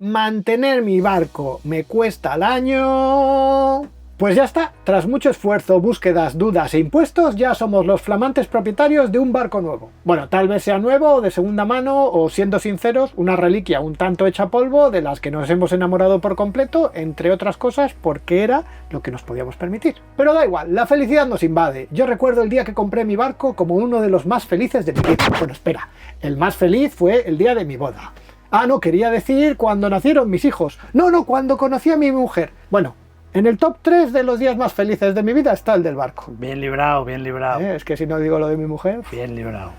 Mantener mi barco me cuesta al año... Pues ya está, tras mucho esfuerzo, búsquedas, dudas e impuestos, ya somos los flamantes propietarios de un barco nuevo. Bueno, tal vez sea nuevo o de segunda mano, o siendo sinceros, una reliquia un tanto hecha polvo de las que nos hemos enamorado por completo, entre otras cosas porque era lo que nos podíamos permitir. Pero da igual, la felicidad nos invade. Yo recuerdo el día que compré mi barco como uno de los más felices de mi vida. Bueno, espera, el más feliz fue el día de mi boda. Ah, no, quería decir cuando nacieron mis hijos. No, cuando conocí a mi mujer. Bueno, en el top 3 de los días más felices de mi vida está el del barco. Bien librado, bien librado. Es que si no digo lo de mi mujer... Bien librado.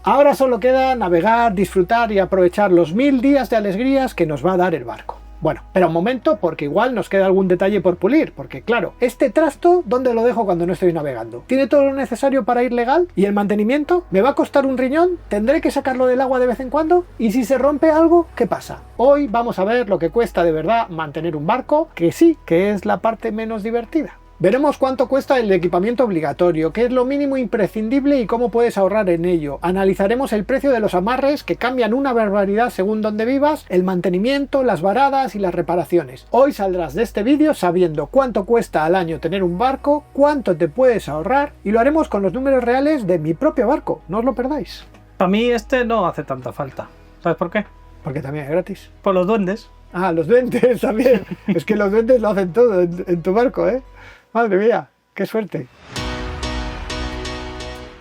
Ahora solo queda navegar, disfrutar y aprovechar los 1000 días de alegrías que nos va a dar el barco. Bueno, pero un momento, porque igual nos queda algún detalle por pulir, porque claro, este trasto, ¿dónde lo dejo cuando no estoy navegando? ¿Tiene todo lo necesario para ir legal? ¿Y el mantenimiento? ¿Me va a costar un riñón? ¿Tendré que sacarlo del agua de vez en cuando? ¿Y si se rompe algo? ¿Qué pasa? Hoy vamos a ver lo que cuesta de verdad mantener un barco, que sí, que es la parte menos divertida. Veremos cuánto cuesta el equipamiento obligatorio, qué es lo mínimo imprescindible y cómo puedes ahorrar en ello. Analizaremos el precio de los amarres, que cambian una barbaridad según donde vivas, el mantenimiento, las varadas y las reparaciones. Hoy saldrás de este vídeo sabiendo cuánto cuesta al año tener un barco, cuánto te puedes ahorrar, y lo haremos con los números reales de mi propio barco, no os lo perdáis. Para mí este no hace tanta falta. ¿Sabes por qué? Porque también es gratis. Por los duendes. Ah, los duendes también. Es que los duendes lo hacen todo en tu barco, ¿eh? Madre mía, qué suerte.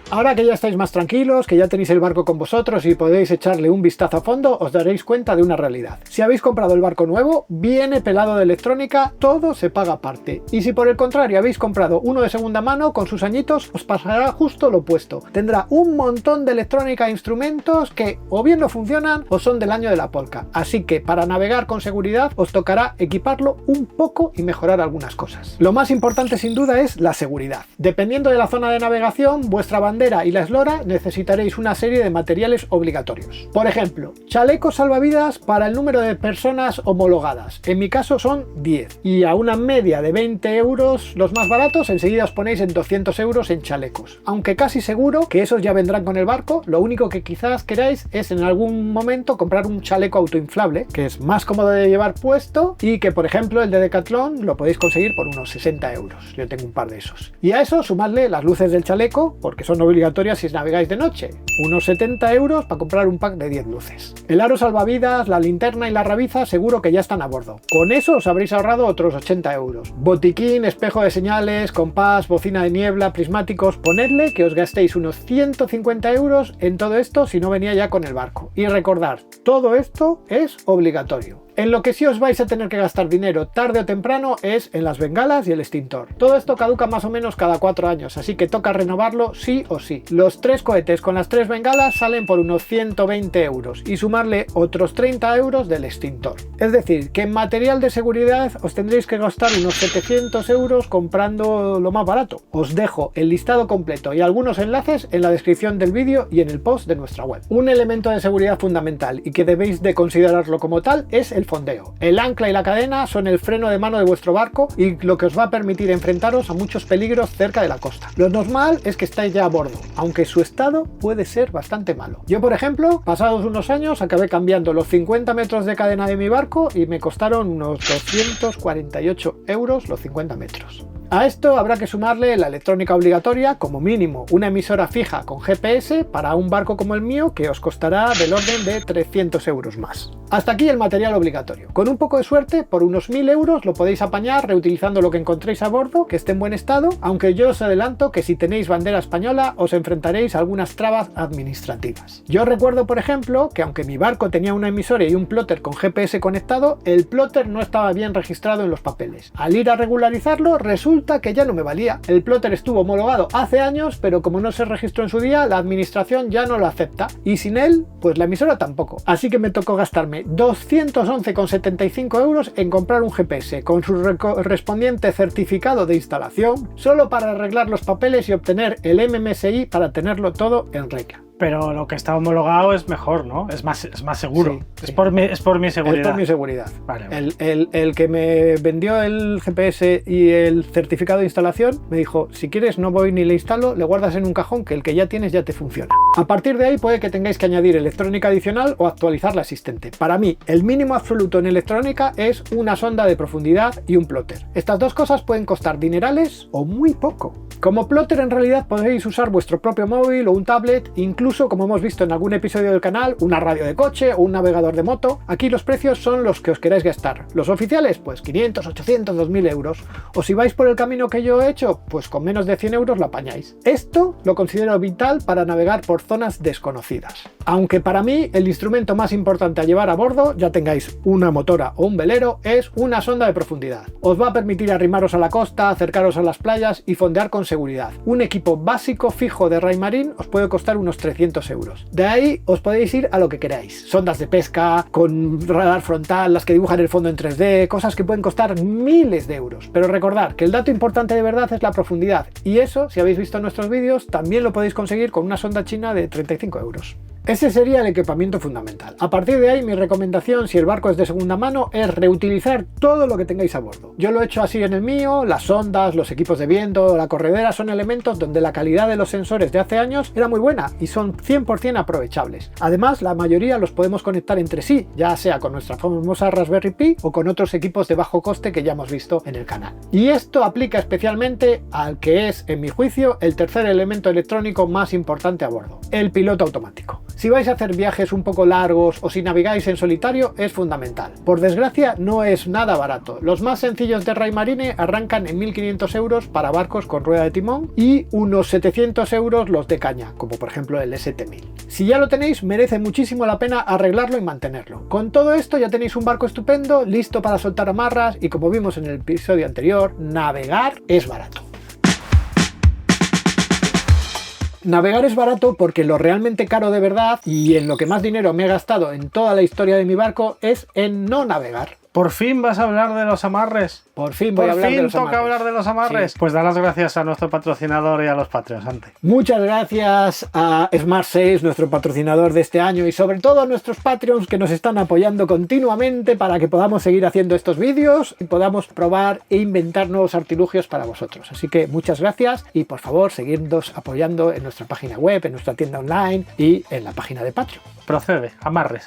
Ahora que ya estáis más tranquilos, que ya tenéis el barco con vosotros y podéis echarle un vistazo a fondo, os daréis cuenta de una realidad. Si habéis comprado el barco nuevo, viene pelado de electrónica, todo se paga aparte. Y si por el contrario habéis comprado uno de segunda mano, con sus añitos, os pasará justo lo opuesto. Tendrá un montón de electrónica e instrumentos que o bien no funcionan o son del año de la polca. Así que para navegar con seguridad os tocará equiparlo un poco y mejorar algunas cosas. Lo más importante sin duda es la seguridad. Dependiendo de la zona de navegación, vuestra bandera y la eslora necesitaréis una serie de materiales obligatorios. Por ejemplo, chalecos salvavidas para el número de personas homologadas. En mi caso son 10. Y a una media de 20 euros los más baratos, enseguida os ponéis en 200 euros en chalecos. Aunque casi seguro que esos ya vendrán con el barco, lo único que quizás queráis es en algún momento comprar un chaleco autoinflable, que es más cómodo de llevar puesto y que, por ejemplo, el de Decathlon lo podéis conseguir por unos 60 euros. Yo tengo un par de esos. Y a eso sumadle las luces del chaleco, porque son obligatorias si navegáis de noche. Unos 70 euros para comprar un pack de 10 luces. El aro salvavidas, la linterna y la rabiza seguro que ya están a bordo. Con eso os habréis ahorrado otros 80 euros. Botiquín, espejo de señales, compás, bocina de niebla, prismáticos. Ponedle que os gastéis unos 150 euros en todo esto si no venía ya con el barco. Y recordad, todo esto es obligatorio. En lo que sí os vais a tener que gastar dinero tarde o temprano es en las bengalas y el extintor. Todo esto caduca más o menos cada 4 años, así que toca renovarlo sí o sí. Los 3 cohetes con las 3 bengalas salen por unos 120 euros y sumarle otros 30 euros del extintor. Es decir, que en material de seguridad os tendréis que gastar unos 700 euros comprando lo más barato. Os dejo el listado completo y algunos enlaces en la descripción del vídeo y en el post de nuestra web. Un elemento de seguridad fundamental y que debéis de considerarlo como tal es el fondeo. El ancla y la cadena son el freno de mano de vuestro barco y lo que os va a permitir enfrentaros a muchos peligros cerca de la costa. Lo normal es que estáis ya a bordo, aunque su estado puede ser bastante malo. Yo, por ejemplo, pasados unos años acabé cambiando los 50 metros de cadena de mi barco y me costaron unos 248 euros los 50 metros. A esto habrá que sumarle la electrónica obligatoria, como mínimo una emisora fija con GPS para un barco como el mío, que os costará del orden de 300 euros más. Hasta aquí el material obligatorio. Con un poco de suerte, por unos 1000 euros lo podéis apañar reutilizando lo que encontréis a bordo, que esté en buen estado, aunque yo os adelanto que si tenéis bandera española os enfrentaréis a algunas trabas administrativas. Yo recuerdo, por ejemplo, que aunque mi barco tenía una emisora y un plotter con GPS conectado, el plotter no estaba bien registrado en los papeles. Al ir a regularizarlo, resulta que ya no me valía. El plotter estuvo homologado hace años, pero como no se registró en su día, la administración ya no lo acepta, y sin él, pues la emisora tampoco. Así que me tocó gastarme 211,75 euros en comprar un GPS con su correspondiente certificado de instalación, solo para arreglar los papeles y obtener el MMSI para tenerlo todo en regla. Pero lo que está homologado es mejor, ¿no? Es más seguro. Sí, es, sí. por mi seguridad. Es por mi seguridad. Vale. El que me vendió el GPS y el certificado de instalación me dijo, si quieres no voy ni le instalo, le guardas en un cajón que el que ya tienes ya te funciona. A partir de ahí puede que tengáis que añadir electrónica adicional o actualizar la existente. Para mí, el mínimo absoluto en electrónica es una sonda de profundidad y un plotter. Estas dos cosas pueden costar dinerales o muy poco. Como plotter en realidad podéis usar vuestro propio móvil o un tablet, incluso como hemos visto en algún episodio del canal, una radio de coche o un navegador de moto. Aquí los precios son los que os queráis gastar. Los oficiales, pues 500, 800, 2000 euros. O si vais por el camino que yo he hecho, pues con menos de 100 euros lo apañáis. Esto lo considero vital para navegar por zonas desconocidas. Aunque para mí el instrumento más importante a llevar a bordo, ya tengáis una motora o un velero, es una sonda de profundidad. Os va a permitir arrimaros a la costa, acercaros a las playas y fondear con seguridad. Un equipo básico fijo de Raymarine os puede costar unos 300 euros. De ahí os podéis ir a lo que queráis. Sondas de pesca, con radar frontal, las que dibujan el fondo en 3D, cosas que pueden costar miles de euros. Pero recordad que el dato importante de verdad es la profundidad. Y eso, si habéis visto nuestros vídeos, también lo podéis conseguir con una sonda china de 35 euros. Ese sería el equipamiento fundamental. A partir de ahí, mi recomendación, si el barco es de segunda mano, es reutilizar todo lo que tengáis a bordo. Yo lo he hecho así en el mío, las sondas, los equipos de viento, la corredera son elementos donde la calidad de los sensores de hace años era muy buena y son 100% aprovechables. Además, la mayoría los podemos conectar entre sí, ya sea con nuestra famosa Raspberry Pi o con otros equipos de bajo coste que ya hemos visto en el canal. Y esto aplica especialmente al que es, en mi juicio, el tercer elemento electrónico más importante a bordo, el piloto automático. Si vais a hacer viajes un poco largos o si navegáis en solitario es fundamental. Por desgracia no es nada barato. Los más sencillos de Raymarine arrancan en 1500 euros para barcos con rueda de timón y unos 700 euros los de caña, como por ejemplo el ST1000. Si ya lo tenéis, merece muchísimo la pena arreglarlo y mantenerlo. Con todo esto ya tenéis un barco estupendo, listo para soltar amarras y, como vimos en el episodio anterior, navegar es barato. Navegar es barato porque lo realmente caro de verdad y en lo que más dinero me he gastado en toda la historia de mi barco es en no navegar. ¿Por fin vas a hablar de los amarres? Por fin voy a hablar de los amarres. toca hablar de los amarres. Sí. Pues dar las gracias a nuestro patrocinador y a los Patreons antes. Muchas gracias a Smart 6, nuestro patrocinador de este año, y sobre todo a nuestros Patreons que nos están apoyando continuamente para que podamos seguir haciendo estos vídeos y podamos probar e inventar nuevos artilugios para vosotros. Así que muchas gracias y por favor seguidnos apoyando en nuestra página web, en nuestra tienda online y en la página de Patreon. Procede, amarres.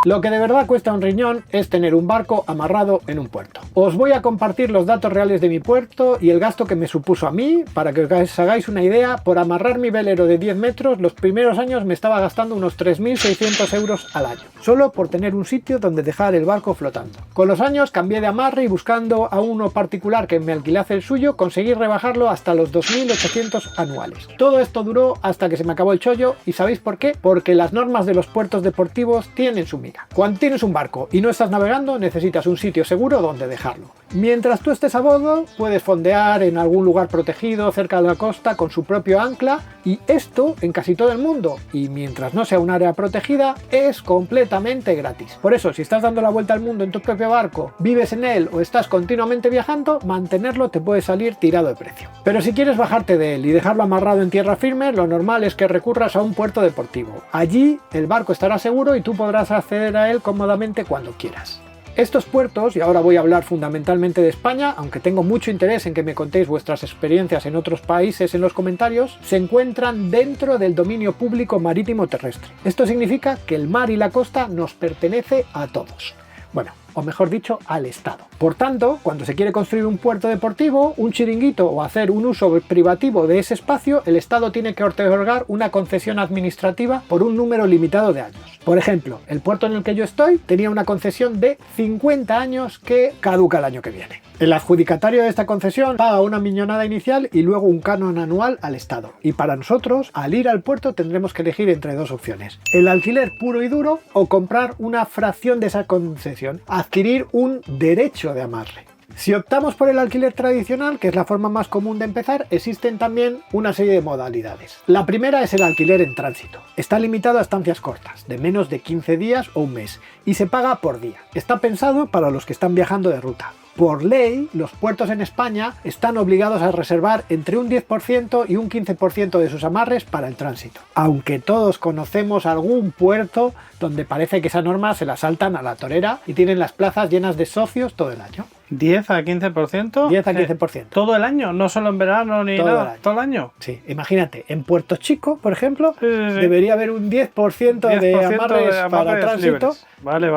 Lo que de verdad cuesta un riñón es tener un barco amarrado en un puerto. Os voy a compartir los datos reales de mi puerto y el gasto que me supuso a mí. Para que os hagáis una idea, por amarrar mi velero de 10 metros, los primeros años me estaba gastando unos 3.600 euros al año, solo por tener un sitio donde dejar el barco flotando. Con los años cambié de amarre y buscando a uno particular que me alquilase el suyo, conseguí rebajarlo hasta los 2.800 anuales. Todo esto duró hasta que se me acabó el chollo. ¿Y sabéis por qué? Porque las normas de los puertos deportivos tienen su miga. Cuando tienes un barco y no estás navegando, necesitas un sitio seguro donde dejarlo. Mientras tú estés a bordo, puedes fondear en algún lugar protegido cerca de la costa con su propio ancla, y esto en casi todo el mundo, y mientras no sea un área protegida, es completamente gratis. Por eso, si estás dando la vuelta al mundo en tu propio barco, vives en él o estás continuamente viajando, mantenerlo te puede salir tirado de precio. Pero si quieres bajarte de él y dejarlo amarrado en tierra firme, lo normal es que recurras a un puerto deportivo. Allí el barco estará seguro y tú podrás acceder a él cómodamente cuando quieras. Estos puertos, y ahora voy a hablar fundamentalmente de España, aunque tengo mucho interés en que me contéis vuestras experiencias en otros países en los comentarios, se encuentran dentro del dominio público marítimo terrestre. Esto significa que el mar y la costa nos pertenece a todos. Bueno, o mejor dicho, al Estado. Por tanto, cuando se quiere construir un puerto deportivo, un chiringuito o hacer un uso privativo de ese espacio, el Estado tiene que otorgar una concesión administrativa por un número limitado de años. Por ejemplo, el puerto en el que yo estoy tenía una concesión de 50 años que caduca el año que viene. El adjudicatario de esta concesión paga una millonada inicial y luego un canon anual al Estado. Y para nosotros, al ir al puerto, tendremos que elegir entre dos opciones: el alquiler puro y duro o comprar una fracción de esa concesión, adquirir un derecho de amarre. Si optamos por el alquiler tradicional, que es la forma más común de empezar, existen también una serie de modalidades. La primera es el alquiler en tránsito. Está limitado a estancias cortas, de menos de 15 días o un mes, y se paga por día. Está pensado para los que están viajando de ruta. Por ley, los puertos en España están obligados a reservar entre un 10% y un 15% de sus amarres para el tránsito. Aunque todos conocemos algún puerto donde parece que esa norma se la saltan a la torera y tienen las plazas llenas de socios todo el año. 10 a 15%. 10 a 15%. Todo el año, no solo en verano ni Todo nada. el año. Todo el año. Sí, imagínate, en Puerto Chico, por ejemplo, Sí. debería haber un 10% de amarres para tránsito. libres. Vale.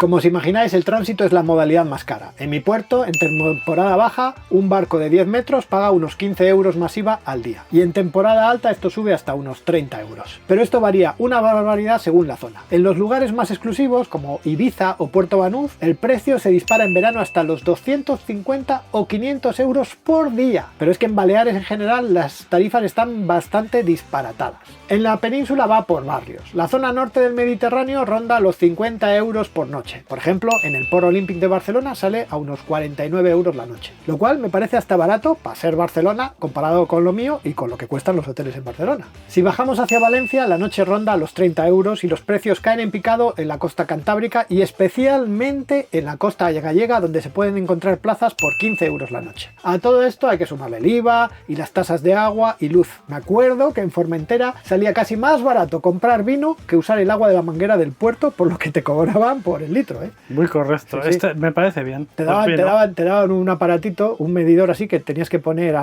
Como os imagináis, el tránsito es la modalidad más cara. En mi puerto, en temporada baja, un barco de 10 metros paga unos 15 euros más IVA al día. Y en temporada alta esto sube hasta unos 30 euros. Pero esto varía una barbaridad según la zona. En los lugares más exclusivos, como Ibiza o Puerto Banús, el precio se dispara en verano hasta los 250 o 500 euros por día. Pero es que en Baleares en general las tarifas están bastante disparatadas. En la península va por barrios. La zona norte del Mediterráneo ronda los 50 euros por noche. Por ejemplo, en el Port Olímpic de Barcelona sale a unos 49 euros la noche. Lo cual me parece hasta barato para ser Barcelona comparado con lo mío y con lo que cuestan los hoteles en Barcelona. Si bajamos hacia Valencia, la noche ronda los 30 euros y los precios caen en picado en la costa cantábrica y especialmente en la costa gallega, donde se pueden encontrar plazas por 15 euros la noche. A todo esto hay que sumarle el IVA y las tasas de agua y luz. Me acuerdo que en Formentera salía casi más barato comprar vino que usar el agua de la manguera del puerto, por lo que te cobraban por el litro, ¿eh? Muy correcto. Sí, sí. Me parece bien. Te daban un aparatito, un medidor así que tenías que poner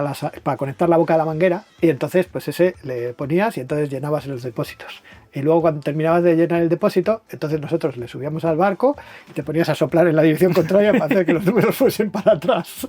para conectar la boca a la manguera y entonces pues ese le ponías y entonces llenabas los depósitos. Y luego cuando terminabas de llenar el depósito, entonces nosotros le subíamos al barco y te ponías a soplar en la dirección contraria para hacer que los números fuesen para atrás.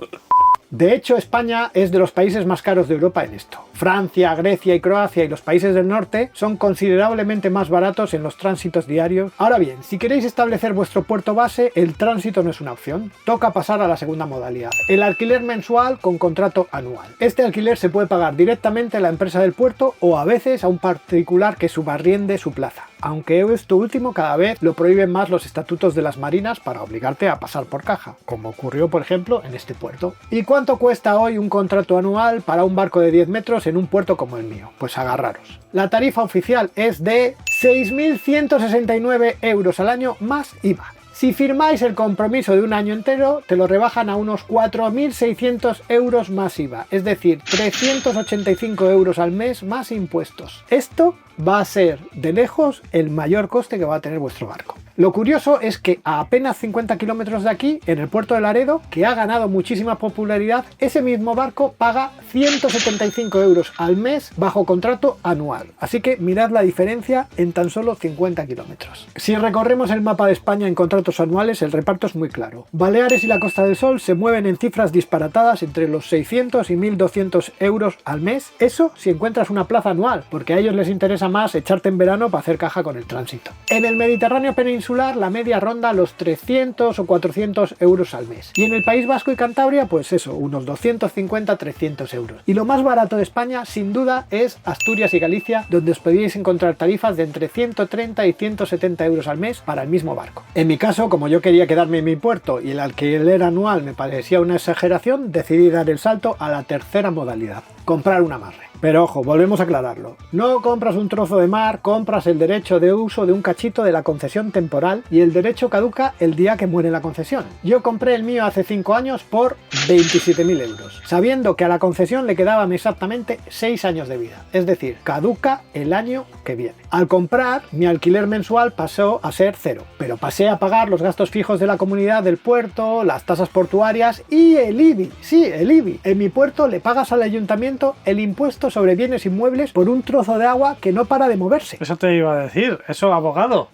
De hecho, España es de los países más caros de Europa en esto. Francia, Grecia y Croacia y los países del norte son considerablemente más baratos en los tránsitos diarios. Ahora bien, si queréis establecer vuestro puerto base, el tránsito no es una opción. Toca pasar a la segunda modalidad, el alquiler mensual con contrato anual. Este alquiler se puede pagar directamente a la empresa del puerto o a veces a un particular que subarriende su plaza. Aunque esto último cada vez lo prohíben más los estatutos de las marinas para obligarte a pasar por caja, como ocurrió por ejemplo en este puerto. ¿Y cuánto cuesta hoy un contrato anual para un barco de 10 metros en un puerto como el mío? Pues agarraros. La tarifa oficial es de 6.169 euros al año más IVA. Si firmáis el compromiso de un año entero, te lo rebajan a unos 4.600 euros más IVA, es decir, 385 euros al mes más impuestos. Esto va a ser de lejos el mayor coste que va a tener vuestro barco. Lo curioso es que a apenas 50 kilómetros de aquí, en el puerto de Laredo, que ha ganado muchísima popularidad, ese mismo barco paga 175 euros al mes bajo contrato anual. Así que mirad la diferencia en tan solo 50 kilómetros. Si recorremos el mapa de España en contratos anuales, el reparto es muy claro. Baleares y la Costa del Sol se mueven en cifras disparatadas entre los 600 y 1.200 euros al mes. Eso si encuentras una plaza anual, porque a ellos les interesa más echarte en verano para hacer caja con el tránsito. En el Mediterráneo peninsular la media ronda los 300 o 400 euros al mes. Y en el País Vasco y Cantabria, pues eso, unos 250-300 euros. Y lo más barato de España, sin duda, es Asturias y Galicia, donde os podéis encontrar tarifas de entre 130 y 170 euros al mes para el mismo barco. En mi caso, como yo quería quedarme en mi puerto y el alquiler anual me parecía una exageración, decidí dar el salto a la tercera modalidad, comprar un amarre. Pero ojo, volvemos a aclararlo. No compras un trozo de mar, compras el derecho de uso de un cachito de la concesión temporal y el derecho caduca el día que muere la concesión. Yo compré el mío hace 5 años por 27.000 euros, sabiendo que a la concesión le quedaban exactamente 6 años de vida, es decir, caduca el año que viene. Al comprar, mi alquiler mensual pasó a ser 0, pero pasé a pagar los gastos fijos de la comunidad del puerto, las tasas portuarias y el IBI. Sí, el IBI. En mi puerto le pagas al ayuntamiento el impuesto sobre bienes inmuebles por un trozo de agua que no para de moverse. Eso te iba a decir, eso abogado.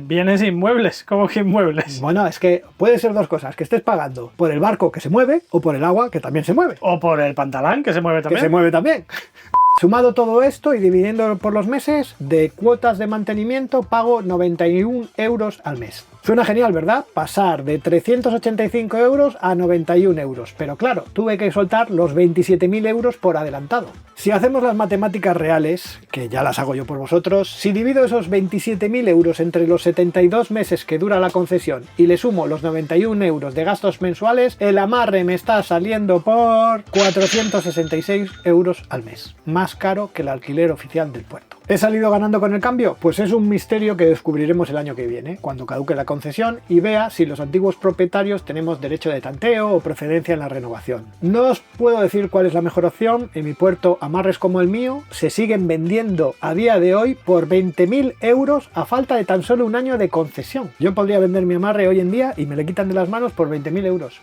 Bienes inmuebles, ¿cómo que inmuebles? Bueno, es que puede ser dos cosas, que estés pagando por el barco que se mueve o por el agua que también se mueve. O por el pantalán que se mueve también. Que se mueve también. Sumado todo esto y dividiendo por los meses, de cuotas de mantenimiento pago 91 euros al mes. Suena genial, ¿verdad? Pasar de 385 euros a 91 euros. Pero claro, tuve que soltar los 27.000 euros por adelantado. Si hacemos las matemáticas reales, que ya las hago yo por vosotros, si divido esos 27.000 euros entre los 72 meses que dura la concesión y le sumo los 91 euros de gastos mensuales, el amarre me está saliendo por 466 euros al mes. Más caro que el alquiler oficial del puerto. ¿He salido ganando con el cambio? Pues es un misterio que descubriremos el año que viene, cuando caduque la concesión y vea si los antiguos propietarios tenemos derecho de tanteo o preferencia en la renovación. No os puedo decir cuál es la mejor opción. En mi puerto, amarres como el mío se siguen vendiendo a día de hoy por 20.000 euros a falta de tan solo un año de concesión. Yo podría vender mi amarre hoy en día y me le quitan de las manos por 20.000 euros.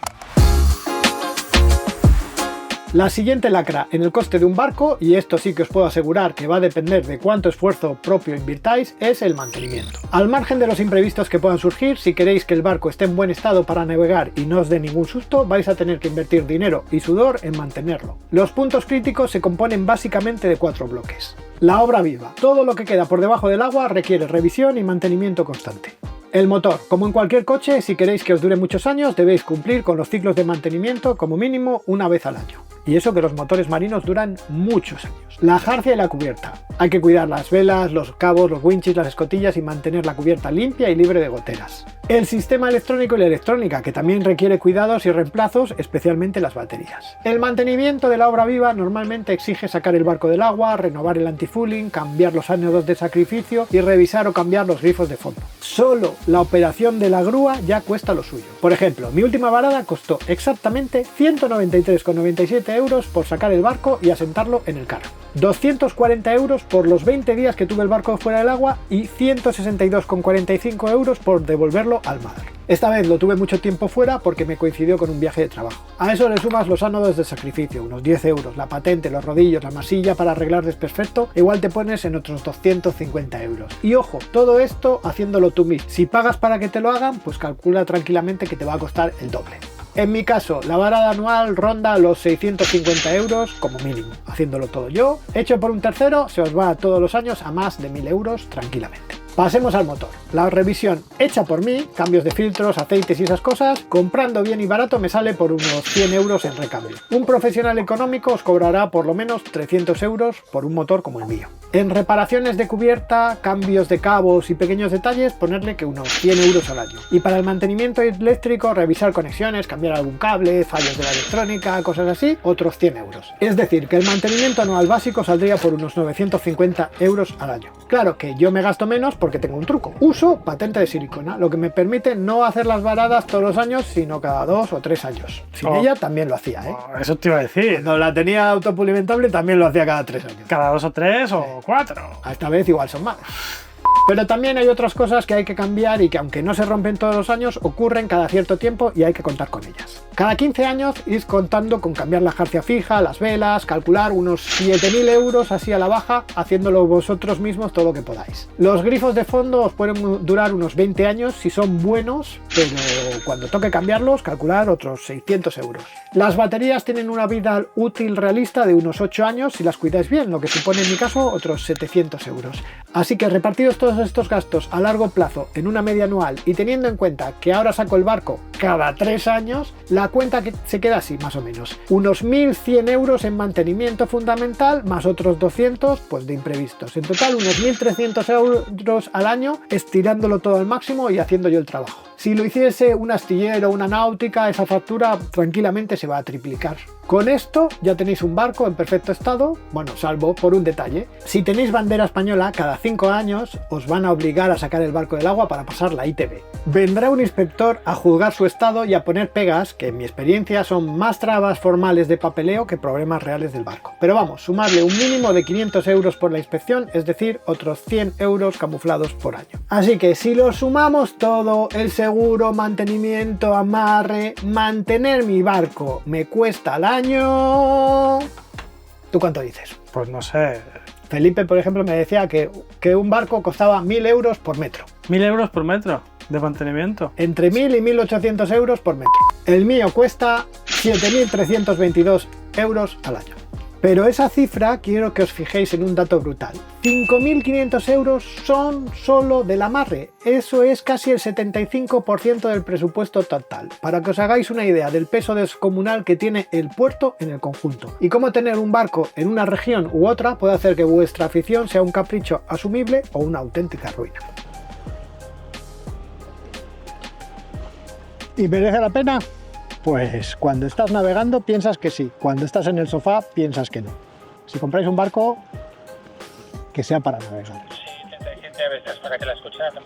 La siguiente lacra en el coste de un barco, y esto sí que os puedo asegurar que va a depender de cuánto esfuerzo propio invirtáis, es el mantenimiento. Al margen de los imprevistos que puedan surgir, si queréis que el barco esté en buen estado para navegar y no os dé ningún susto, vais a tener que invertir dinero y sudor en mantenerlo. Los puntos críticos se componen básicamente de 4 bloques. La obra viva. Todo lo que queda por debajo del agua requiere revisión y mantenimiento constante. El motor. Como en cualquier coche, si queréis que os dure muchos años, debéis cumplir con los ciclos de mantenimiento como mínimo una vez al año. Y eso que los motores marinos duran muchos años. La jarcia y la cubierta. Hay que cuidar las velas, los cabos, los winches, las escotillas y mantener la cubierta limpia y libre de goteras. El sistema electrónico y la electrónica, que también requiere cuidados y reemplazos, especialmente las baterías. El mantenimiento de la obra viva normalmente exige sacar el barco del agua, renovar el antifouling, cambiar los ánodos de sacrificio y revisar o cambiar los grifos de fondo. Solo la operación de la grúa ya cuesta lo suyo. Por ejemplo, mi última varada costó exactamente 193,97 euros por sacar el barco y asentarlo en el carro. 240 euros por los 20 días que tuve el barco fuera del agua y 162,45 euros por devolverlo al mar. Esta vez lo tuve mucho tiempo fuera porque me coincidió con un viaje de trabajo. A eso le sumas los ánodos de sacrificio, unos 10 euros, la patente, los rodillos, la masilla para arreglar desperfecto, igual te pones en otros 250 euros. Y ojo, todo esto haciéndolo tú mismo. Si pagas para que te lo hagan, pues calcula tranquilamente que te va a costar el doble. En mi caso, la varada anual ronda los 650 euros como mínimo. Haciéndolo todo yo, hecho por un tercero, se os va todos los años a más de 1.000 euros tranquilamente. Pasemos al motor. La revisión hecha por mí, cambios de filtros, aceites y esas cosas, comprando bien y barato me sale por unos 100 euros en recambio. Un profesional económico os cobrará por lo menos 300 euros por un motor como el mío. En reparaciones de cubierta, cambios de cabos y pequeños detalles, ponerle que unos 100 euros al año. Y para el mantenimiento eléctrico, revisar conexiones, cambiar algún cable, fallos de la electrónica, cosas así, otros 100 euros. Es decir, que el mantenimiento anual básico saldría por unos 950 euros al año. Claro que yo me gasto menos porque tengo un truco. Uso patente de silicona, lo que me permite no hacer las varadas todos los años, sino cada 2 o 3 años. Sin ella también lo hacía, ¿eh? Eso te iba a decir. Cuando la tenía autopulimentable también lo hacía cada 3 años. Cada 2 o 3 o 4. Esta vez igual son más. Pero también hay otras cosas que hay que cambiar y que aunque no se rompen todos los años, ocurren cada cierto tiempo y hay que contar con ellas. Cada 15 años ir contando con cambiar la jarcia fija, las velas, calcular unos 7.000 euros así a la baja, haciéndolo vosotros mismos todo lo que podáis. Los grifos de fondo os pueden durar unos 20 años si son buenos, pero cuando toque cambiarlos, calcular otros 600 euros. Las baterías tienen una vida útil realista de unos 8 años si las cuidáis bien, lo que supone en mi caso otros 700 euros. Así que repartidos todos estos gastos a largo plazo en una media anual y teniendo en cuenta que ahora saco el barco cada 3 años, la cuenta que se queda así más o menos. Unos 1.100 euros en mantenimiento fundamental más otros 200 pues de imprevistos. En total unos 1.300 euros al año estirándolo todo al máximo y haciendo yo el trabajo. Si lo hiciese un astillero o una náutica, esa factura tranquilamente se va a triplicar. Con esto ya tenéis un barco en perfecto estado, bueno, salvo por un detalle. Si tenéis bandera española, cada 5 años os van a obligar a sacar el barco del agua para pasar la ITV. Vendrá un inspector a juzgar su estado y a poner pegas, que en mi experiencia son más trabas formales de papeleo que problemas reales del barco. Pero vamos, sumarle un mínimo de 500 euros por la inspección, es decir, otros 100 euros camuflados por año. Así que si lo sumamos todo, el seguro, mantenimiento, amarre, mantener mi barco me cuesta al año... ¿Tú cuánto dices? Pues no sé. Felipe, por ejemplo, me decía que un barco costaba 1.000 euros por metro. 1.000 euros por metro de mantenimiento. Entre 1.000 y 1.800 euros por metro. El mío cuesta 7.322 euros al año. Pero esa cifra quiero que os fijéis en un dato brutal. 5.500 euros son solo del amarre. Eso es casi el 75% del presupuesto total. Para que os hagáis una idea del peso descomunal que tiene el puerto en el conjunto. Y cómo tener un barco en una región u otra puede hacer que vuestra afición sea un capricho asumible o una auténtica ruina. ¿Y merece la pena? Pues cuando estás navegando piensas que sí, cuando estás en el sofá piensas que no. Si compráis un barco, que sea para navegar. Sí, 37 veces para que la escuchara.